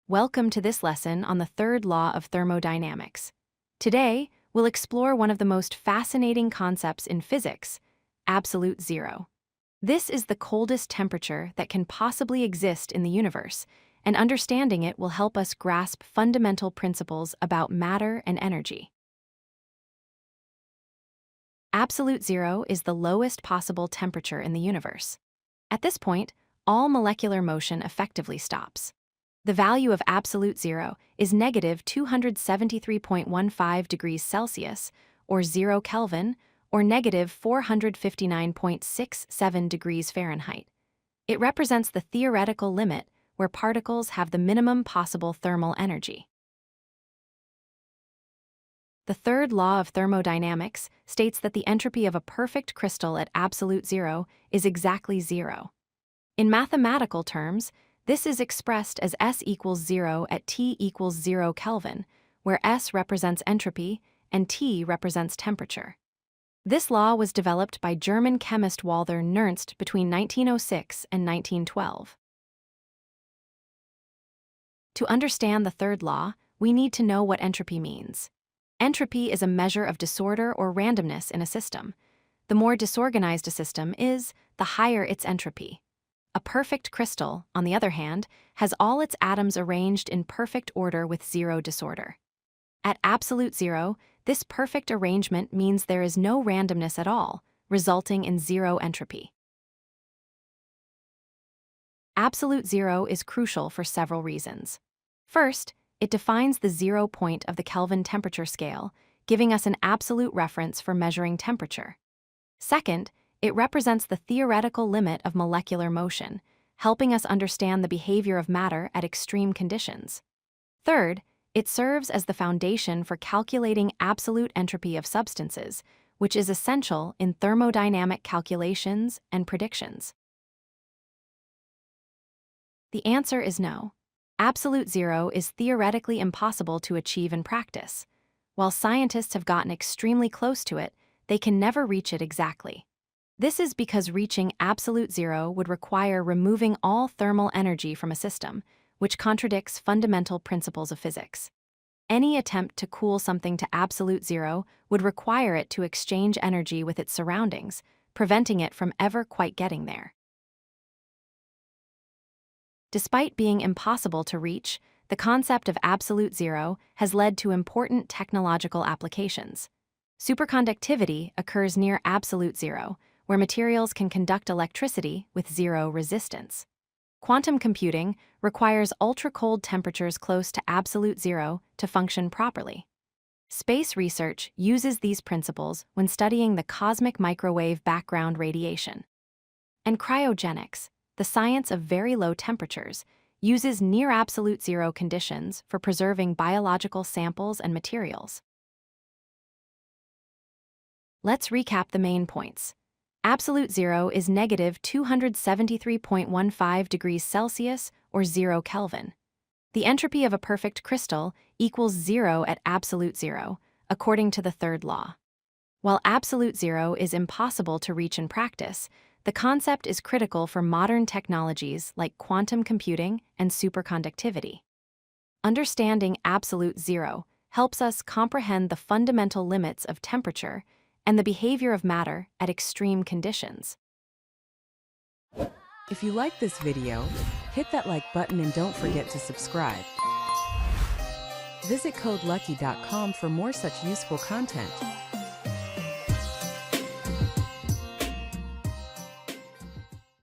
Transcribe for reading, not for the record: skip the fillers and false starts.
Welcome to this lesson on the third law of thermodynamics. Today, we'll explore one of the most fascinating concepts in physics, absolute zero. This is the coldest temperature that can possibly exist in the universe, and understanding it will help us grasp fundamental principles about matter and energy. Absolute zero is the lowest possible temperature in the universe. At this point, all molecular motion effectively stops. The value of absolute zero is negative 273.15 degrees Celsius, or 0 Kelvin, or negative 459.67 degrees Fahrenheit. It represents the theoretical limit where particles have the minimum possible thermal energy. The third law of thermodynamics states that the entropy of a perfect crystal at absolute zero is exactly zero. In mathematical terms, this is expressed as S equals 0 at T equals 0 Kelvin, where S represents entropy and T represents temperature. This law was developed by German chemist Walther Nernst between 1906 and 1912. To understand the third law, we need to know what entropy means. Entropy is a measure of disorder or randomness in a system. The more disorganized a system is, the higher its entropy. A perfect crystal, on the other hand, has all its atoms arranged in perfect order with zero disorder. At absolute zero, this perfect arrangement means there is no randomness at all, resulting in zero entropy. Absolute zero is crucial for several reasons. First, it defines the 0 point of the Kelvin temperature scale, giving us an absolute reference for measuring temperature. Second, it represents the theoretical limit of molecular motion, helping us understand the behavior of matter at extreme conditions. Third, it serves as the foundation for calculating absolute entropy of substances, which is essential in thermodynamic calculations and predictions. The answer is no. Absolute zero is theoretically impossible to achieve in practice. While scientists have gotten extremely close to it, they can never reach it exactly. This is because reaching absolute zero would require removing all thermal energy from a system, which contradicts fundamental principles of physics. Any attempt to cool something to absolute zero would require it to exchange energy with its surroundings, preventing it from ever quite getting there. Despite being impossible to reach, the concept of absolute zero has led to important technological applications. Superconductivity occurs near absolute zero, where materials can conduct electricity with zero resistance. Quantum computing requires ultra-cold temperatures close to absolute zero to function properly. Space research uses these principles when studying the cosmic microwave background radiation. And cryogenics, the science of very low temperatures, uses near absolute zero conditions for preserving biological samples and materials. Let's recap the main points. Absolute zero is negative 273.15 degrees Celsius, or 0 Kelvin. The entropy of a perfect crystal equals zero at absolute zero, according to the third law. While absolute zero is impossible to reach in practice, the concept is critical for modern technologies like quantum computing and superconductivity. Understanding absolute zero helps us comprehend the fundamental limits of temperature and the behavior of matter at extreme conditions. If you like this video, hit that like button and don't forget to subscribe. Visit codelucky.com for more such useful content.